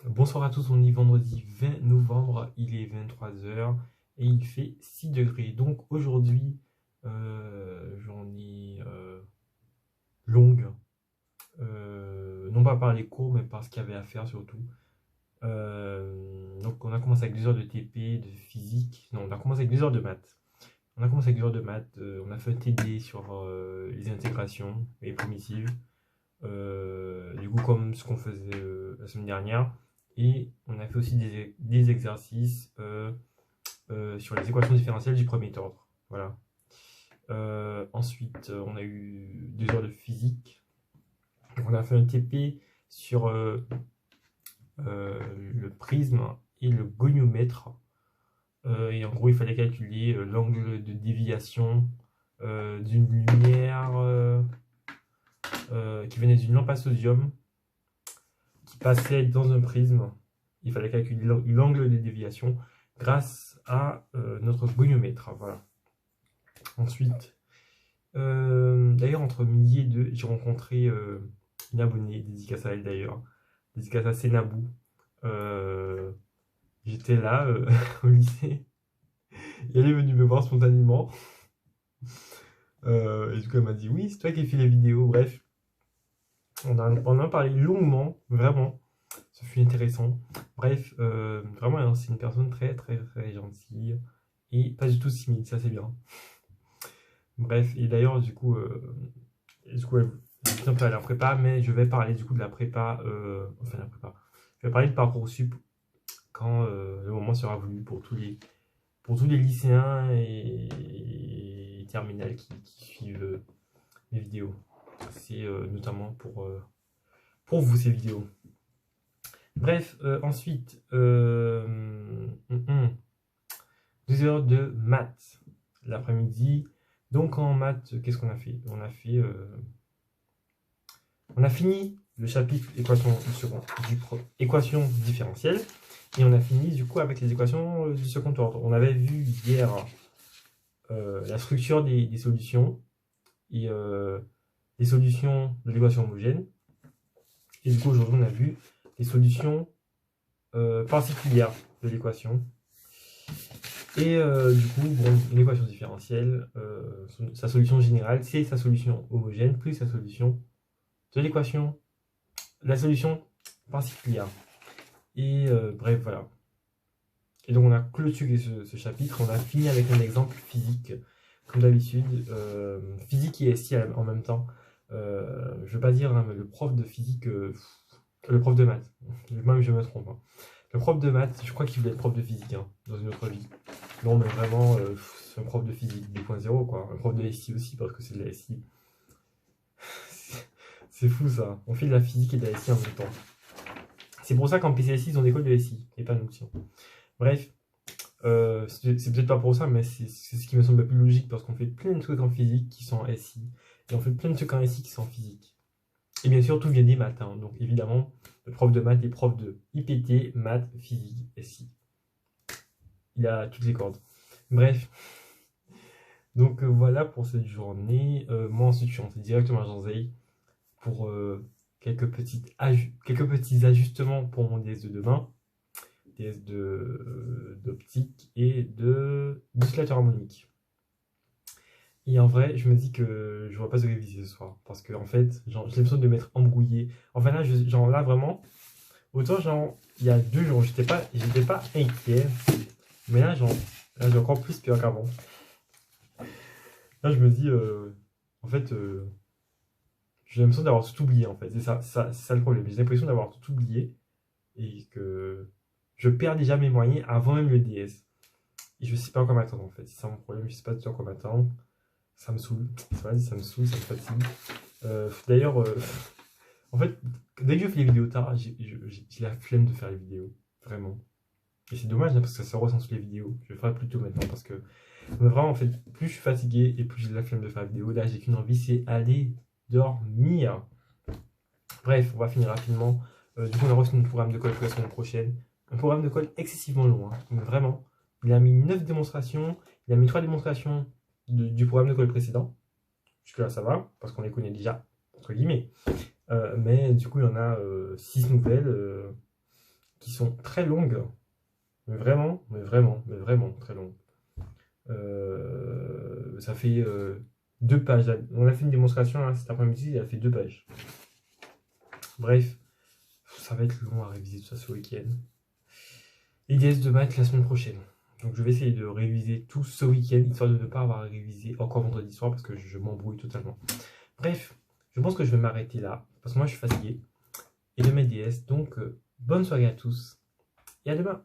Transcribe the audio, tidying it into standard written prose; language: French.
Bonsoir à tous, on est vendredi 20 novembre, il est 23 h et il fait 6 degrés. Donc aujourd'hui, journée longue, non pas par les cours, mais par ce qu'il y avait à faire surtout. Donc on a commencé avec 2 heures de TP, de physique, non, on a commencé avec 2 heures de maths. On a commencé avec 2 heures de maths, on a fait un TD sur les intégrations, les primitives. Du coup, comme ce qu'on faisait la semaine dernière. Et on a fait aussi des exercices sur les équations différentielles du premier ordre. Voilà. Ensuite, on a eu 2 heures de physique. Donc, on a fait un TP sur le prisme et le goniomètre. Et en gros, il fallait calculer l'angle de déviation d'une lumière qui venait d'une lampe à sodium qui passait dans un prisme. Il fallait calculer l'angle de déviation grâce à notre goniomètre. Voilà. Ensuite, d'ailleurs, entre midi et 2, j'ai rencontré une abonnée, dédicace à elle d'ailleurs, dédicace à Sénabou. J'étais là au lycée et elle est venue me voir spontanément. Et du coup, elle m'a dit oui, c'est toi qui as fait les vidéos. Bref, on a parlé longuement, vraiment. Ce fut intéressant. Bref, vraiment, hein, c'est une personne très, très, très gentille et pas du tout timide, ça c'est bien. Bref, et d'ailleurs, elle un peu à la prépa, mais je vais parler du coup de la prépa, enfin la prépa. Je vais parler de Parcoursup quand le moment sera voulu pour tous les lycéens et terminales qui suivent mes vidéos. C'est notamment pour vous ces vidéos. Bref, ensuite, 2 heures de maths l'après-midi. Donc en maths, qu'est-ce qu'on a fait? On a fini le chapitre équation différentielle et on a fini du coup avec les équations du second ordre. On avait vu hier la structure des solutions et les solutions de l'équation homogène. Et du coup aujourd'hui on a vu les solutions particulières de l'équation. Et du coup, bon, une équation différentielle, sa solution générale, c'est sa solution homogène plus sa solution de l'équation, la solution particulière. Et bref, voilà. Et donc on a clôturé ce chapitre, on a fini avec un exemple physique, comme d'habitude, physique et SI en même temps. Je ne veux pas dire, hein, mais le prof de physique, le prof de maths, même je me trompe. Hein. Le prof de maths, je crois qu'il voulait être prof de physique hein, dans une autre vie. Non, mais vraiment, c'est un prof de physique 2.0, quoi. Un prof de SI aussi, parce que c'est de la SI. C'est fou ça. On fait de la physique et de la SI en même temps. C'est pour ça qu'en PCSI, ils ont des écoles de SI, et pas nous. Tiens. Bref, c'est peut-être pas pour ça, mais c'est ce qui me semble le plus logique, parce qu'on fait plein de trucs en physique qui sont en SI, et on fait plein de trucs en SI qui sont en physique. Et bien sûr, tout vient des maths. Hein. Donc évidemment, le prof de maths est prof de IPT, maths, physique, SI. Il a toutes les cordes. Bref. Donc voilà pour cette journée. Moi ensuite je suis rentré directement à Janzay pour quelques petits ajustements pour mon DS de demain. DS d'optique et d'oscillateur harmonique. Et en vrai, je me dis que je ne vais pas se réviser ce soir. Parce que en fait, j'ai l'impression de m'être embrouillé. Enfin là, là vraiment, autant genre, il y a 2 jours, j'étais pas inquiet. Mais là, j'ai encore plus peur qu'avant. Là, je me dis, en fait, j'ai l'impression d'avoir tout oublié, en fait. C'est ça le problème. J'ai l'impression d'avoir tout oublié et que je perds déjà mes moyens avant même le DS. Et je sais pas encore m'attendre, en fait. C'est ça mon problème. Je sais pas du tout encore m'attendre. Ça me saoule. Ça me saoule, ça me fatigue. D'ailleurs, en fait, dès que je fais les vidéos tard, j'ai la flemme de faire les vidéos. Vraiment. Et c'est dommage, hein, parce que ça se ressent sur les vidéos. Je le ferai plus tôt maintenant, parce que mais vraiment, en fait, plus je suis fatigué et plus j'ai la flemme de faire la vidéo. Là, j'ai qu'une envie, c'est aller dormir. Bref, on va finir rapidement. Du coup, on a reçu notre programme de colle pour la semaine prochaine. Un programme de colle excessivement long. Hein. Mais vraiment, il a mis 9 démonstrations. Il a mis 3 démonstrations du programme de colle précédent. Jusque-là, ça va, parce qu'on les connaît déjà, entre guillemets. Mais du coup, il y en a 6 nouvelles. qui sont très longues. Mais vraiment très longues. Ça fait 2 pages. On a fait une démonstration hein, cet après-midi, elle a fait 2 pages. Bref, ça va être long à réviser tout ça ce week-end. Et DS de maths la semaine prochaine. Donc je vais essayer de réviser tout ce week-end, histoire de ne pas avoir à réviser encore vendredi soir, parce que je m'embrouille totalement. Bref, je pense que je vais m'arrêter là, parce que moi je suis fatigué. Et de mes DS, donc bonne soirée à tous, et à demain.